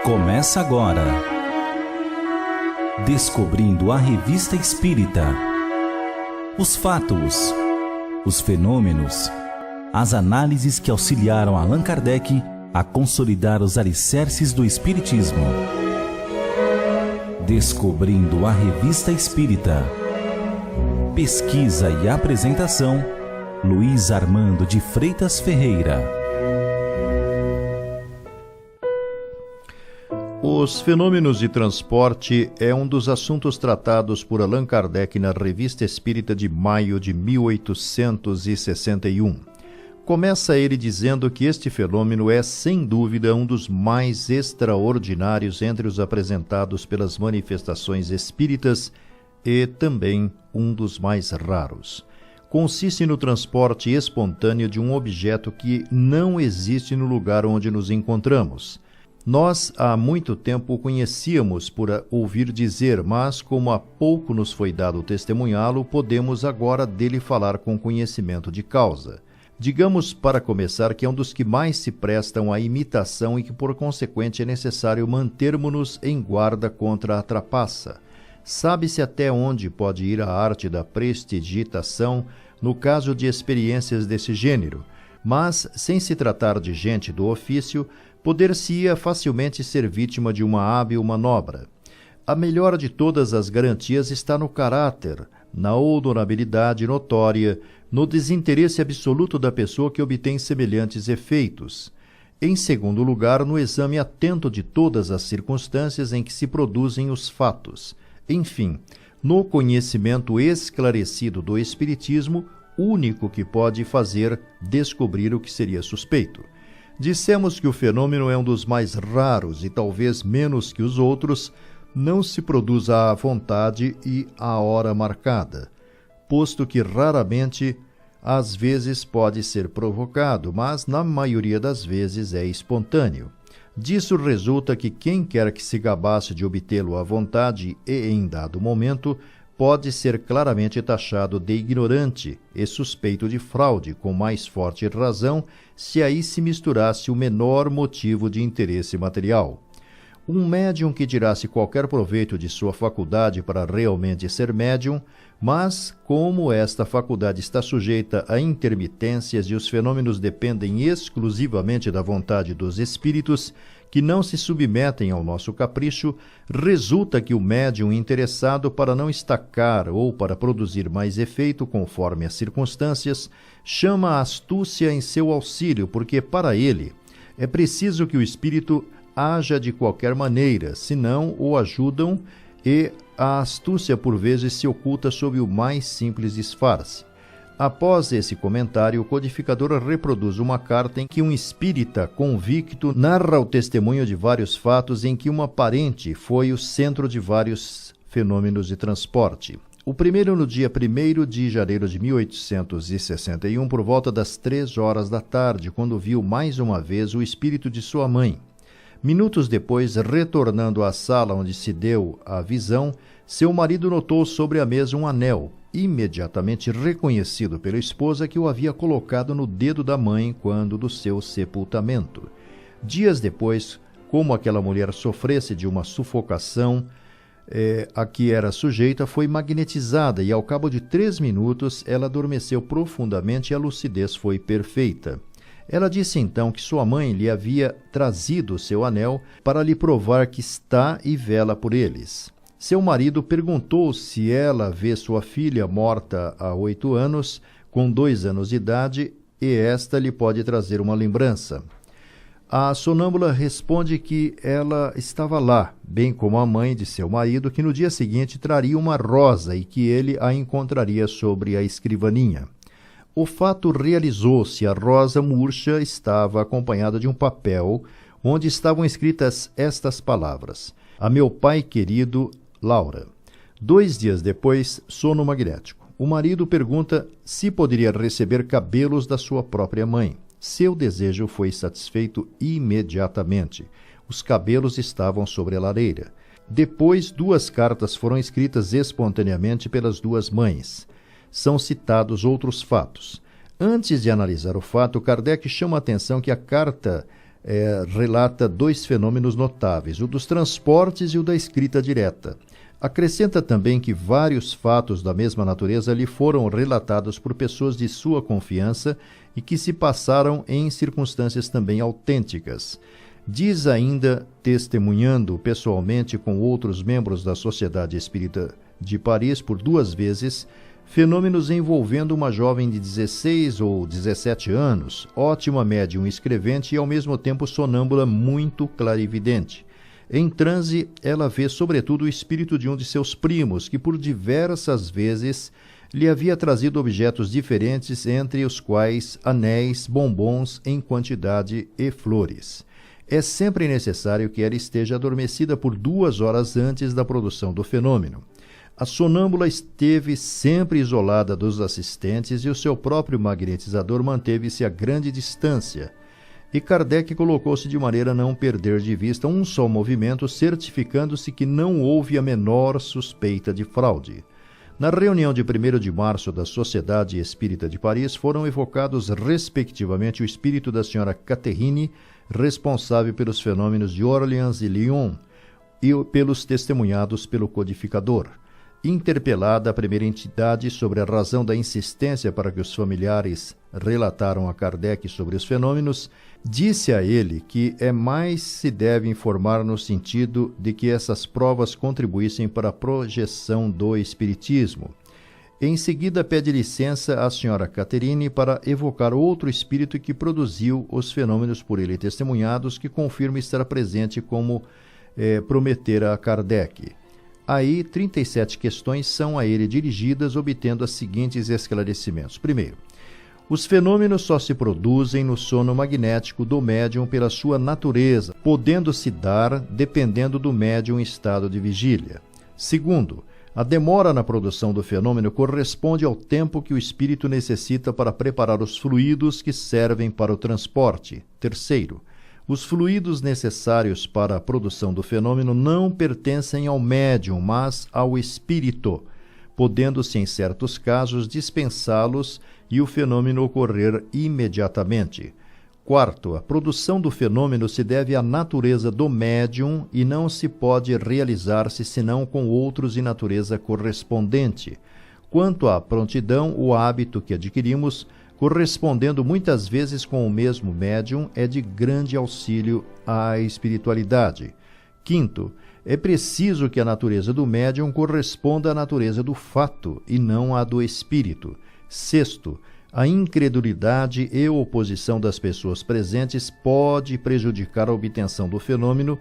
Começa agora. Descobrindo a Revista Espírita. Os fatos, os fenômenos, as análises que auxiliaram Allan Kardec a consolidar os alicerces do Espiritismo. Descobrindo a Revista Espírita. Pesquisa e apresentação, Luiz Armando de Freitas Ferreira. Os fenômenos de transporte é um dos assuntos tratados por Allan Kardec na Revista Espírita de maio de 1861. Começa ele dizendo que este fenômeno é, sem dúvida, um dos mais extraordinários entre os apresentados pelas manifestações espíritas e também um dos mais raros. Consiste no transporte espontâneo de um objeto que não existe no lugar onde nos encontramos. Nós há muito tempo o conhecíamos por ouvir dizer, mas como há pouco nos foi dado testemunhá-lo, podemos agora dele falar com conhecimento de causa. Digamos, para começar, que é um dos que mais se prestam à imitação e que, por consequente, é necessário mantermos-nos em guarda contra a trapaça. Sabe-se até onde pode ir a arte da prestidigitação no caso de experiências desse gênero, mas, sem se tratar de gente do ofício, poder-se-ia facilmente ser vítima de uma hábil manobra. A melhor de todas as garantias está no caráter, na honorabilidade notória, no desinteresse absoluto da pessoa que obtém semelhantes efeitos. Em segundo lugar, no exame atento de todas as circunstâncias em que se produzem os fatos. Enfim, no conhecimento esclarecido do Espiritismo, único que pode fazer descobrir o que seria suspeito. Dissemos que o fenômeno é um dos mais raros e talvez menos que os outros, não se produz à vontade e à hora marcada, posto que raramente, às vezes, pode ser provocado, mas na maioria das vezes é espontâneo. Disso resulta que quem quer que se gabasse de obtê-lo à vontade e em dado momento, pode ser claramente taxado de ignorante e suspeito de fraude, com mais forte razão, se aí se misturasse o menor motivo de interesse material. Um médium que tirasse qualquer proveito de sua faculdade para realmente ser médium, mas, como esta faculdade está sujeita a intermitências e os fenômenos dependem exclusivamente da vontade dos espíritos, que não se submetem ao nosso capricho, resulta que o médium interessado, para não estacar ou para produzir mais efeito conforme as circunstâncias, chama a astúcia em seu auxílio, porque para ele é preciso que o espírito haja de qualquer maneira, senão o ajudam, e a astúcia por vezes se oculta sob o mais simples disfarce. Após esse comentário, o codificador reproduz uma carta em que um espírita convicto narra o testemunho de vários fatos em que uma parente foi o centro de vários fenômenos de transporte. O primeiro no dia 1º de janeiro de 1861, por volta das 3 horas da tarde, quando viu mais uma vez o espírito de sua mãe. Minutos depois, retornando à sala onde se deu a visão, seu marido notou sobre a mesa um anel, imediatamente reconhecido pela esposa, que o havia colocado no dedo da mãe quando do seu sepultamento. Dias depois, como aquela mulher sofresse de uma sufocação a que era sujeita, foi magnetizada e, ao cabo de 3 minutos, ela adormeceu profundamente e a lucidez foi perfeita. Ela disse então que sua mãe lhe havia trazido seu anel para lhe provar que está e vela por eles. Seu marido perguntou se ela vê sua filha morta há 8 anos, com 2 anos de idade, e esta lhe pode trazer uma lembrança. A sonâmbula responde que ela estava lá, bem como a mãe de seu marido, que no dia seguinte traria uma rosa e que ele a encontraria sobre a escrivaninha. O fato realizou-se. A rosa murcha estava acompanhada de um papel onde estavam escritas estas palavras: a meu pai querido, Laura. 2 dias depois, sono magnético. O marido pergunta se poderia receber cabelos da sua própria mãe. Seu desejo foi satisfeito imediatamente. Os cabelos estavam sobre a lareira. Depois, 2 cartas foram escritas espontaneamente pelas 2 mães. São citados outros fatos. Antes de analisar o fato, Kardec chama a atenção que a carta relata dois fenômenos notáveis, o dos transportes e o da escrita direta. Acrescenta também que vários fatos da mesma natureza lhe foram relatados por pessoas de sua confiança e que se passaram em circunstâncias também autênticas. Diz ainda, testemunhando pessoalmente com outros membros da Sociedade Espírita de Paris por 2 vezes, fenômenos envolvendo uma jovem de 16 ou 17 anos, ótima médium escrevente e ao mesmo tempo sonâmbula muito clarividente. Em transe, ela vê sobretudo o espírito de um de seus primos, que por diversas vezes lhe havia trazido objetos diferentes, entre os quais anéis, bombons em quantidade e flores. É sempre necessário que ela esteja adormecida por 2 horas antes da produção do fenômeno. A sonâmbula esteve sempre isolada dos assistentes e o seu próprio magnetizador manteve-se a grande distância. E Kardec colocou-se de maneira a não perder de vista um só movimento, certificando-se que não houve a menor suspeita de fraude. Na reunião de 1º de março da Sociedade Espírita de Paris, foram evocados respectivamente o espírito da senhora Catherine, responsável pelos fenômenos de Orleans e Lyon, e pelos testemunhados pelo codificador. Interpelada a primeira entidade sobre a razão da insistência para que os familiares relataram a Kardec sobre os fenômenos, disse a ele que mais se deve informar no sentido de que essas provas contribuíssem para a projeção do espiritismo. Em seguida, pede licença à senhora Catherine para evocar outro espírito que produziu os fenômenos por ele testemunhados, que confirma estar presente como prometera a Kardec. Aí, 37 questões são a ele dirigidas, obtendo os seguintes esclarecimentos. Primeiro, os fenômenos só se produzem no sono magnético do médium pela sua natureza, podendo-se dar dependendo do médium em estado de vigília. Segundo, a demora na produção do fenômeno corresponde ao tempo que o espírito necessita para preparar os fluidos que servem para o transporte. Terceiro, os fluidos necessários para a produção do fenômeno não pertencem ao médium, mas ao espírito, podendo-se, em certos casos, dispensá-los e o fenômeno ocorrer imediatamente. Quarto, a produção do fenômeno se deve à natureza do médium e não se pode realizar-se senão com outros de natureza correspondente. Quanto à prontidão, o hábito que adquirimos, correspondendo muitas vezes com o mesmo médium, é de grande auxílio à espiritualidade. Quinto, é preciso que a natureza do médium corresponda à natureza do fato e não à do espírito. Sexto, a incredulidade e oposição das pessoas presentes pode prejudicar a obtenção do fenômeno,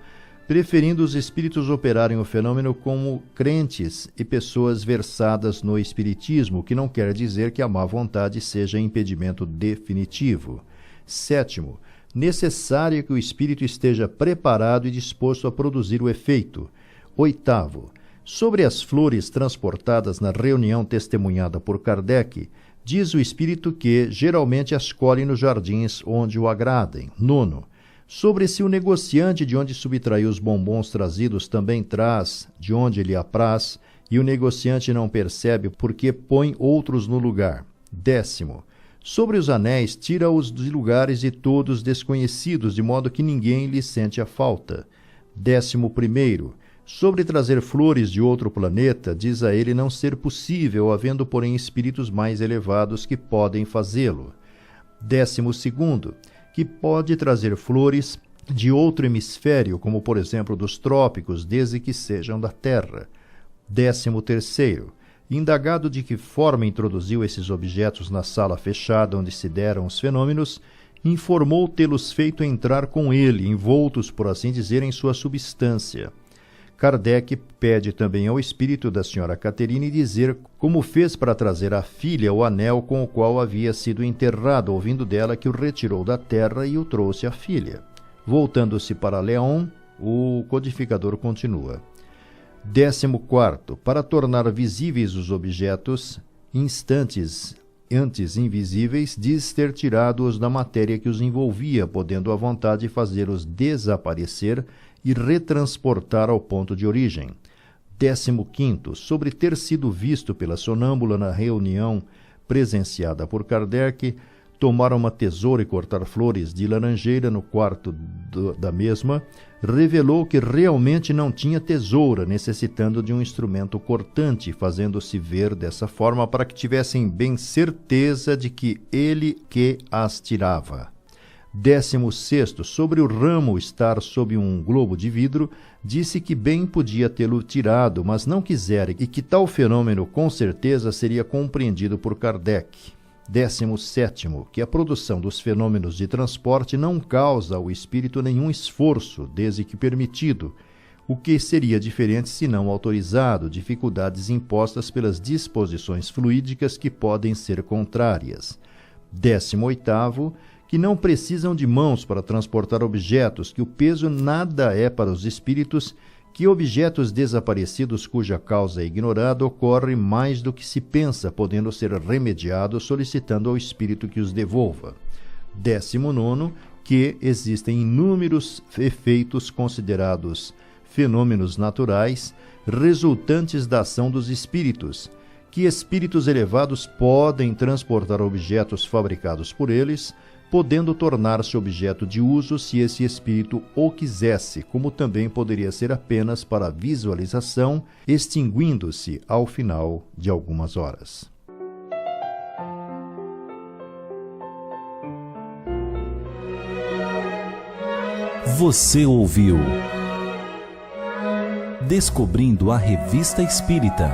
preferindo os espíritos operarem o fenômeno como crentes e pessoas versadas no espiritismo, o que não quer dizer que a má vontade seja impedimento definitivo. Sétimo, necessário que o espírito esteja preparado e disposto a produzir o efeito. Oitavo, sobre as flores transportadas na reunião testemunhada por Kardec, diz o espírito que geralmente as colhe nos jardins onde o agradem. Nono, sobre se o negociante de onde subtraiu os bombons trazidos também traz de onde lhe apraz, e o negociante não percebe porque põe outros no lugar. Décimo, sobre os anéis tira-os de lugares de todos desconhecidos, de modo que ninguém lhe sente a falta. 11º, sobre trazer flores de outro planeta, diz a ele não ser possível, havendo porém espíritos mais elevados que podem fazê-lo. 12º, que pode trazer flores de outro hemisfério, como por exemplo dos trópicos, desde que sejam da Terra. 13º, indagado de que forma introduziu esses objetos na sala fechada onde se deram os fenômenos, informou tê-los feito entrar com ele, envoltos, por assim dizer, em sua substância. Kardec pede também ao espírito da senhora Catherine dizer como fez para trazer à filha o anel com o qual havia sido enterrado, ouvindo dela que o retirou da terra e o trouxe à filha. Voltando-se para Leon, o codificador continua. 14º, para tornar visíveis os objetos, instantes antes invisíveis, diz ter tirado-os da matéria que os envolvia, podendo à vontade fazê-los desaparecer e retransportar ao ponto de origem. 15º, sobre ter sido visto pela sonâmbula na reunião presenciada por Kardec, tomar uma tesoura e cortar flores de laranjeira no quarto da mesma, revelou que realmente não tinha tesoura, necessitando de um instrumento cortante, fazendo-se ver dessa forma para que tivessem bem certeza de que ele que as tirava. 16º, sobre o ramo estar sob um globo de vidro, disse que bem podia tê-lo tirado, mas não quisera, e que tal fenômeno com certeza seria compreendido por Kardec. 17º, que a produção dos fenômenos de transporte não causa ao espírito nenhum esforço, desde que permitido, o que seria diferente se não autorizado, dificuldades impostas pelas disposições fluídicas que podem ser contrárias. 18º, que não precisam de mãos para transportar objetos, que o peso nada é para os espíritos, que objetos desaparecidos cuja causa é ignorada ocorre mais do que se pensa, podendo ser remediado solicitando ao espírito que os devolva. 19º, que existem inúmeros efeitos considerados fenômenos naturais resultantes da ação dos espíritos, que espíritos elevados podem transportar objetos fabricados por eles, podendo tornar-se objeto de uso se esse espírito o quisesse, como também poderia ser apenas para visualização, extinguindo-se ao final de algumas horas. Você ouviu Descobrindo a Revista Espírita.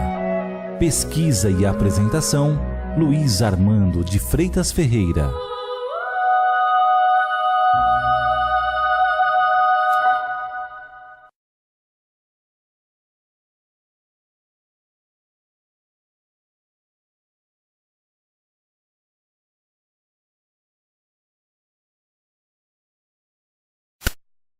Pesquisa e apresentação, Luiz Armando de Freitas Ferreira.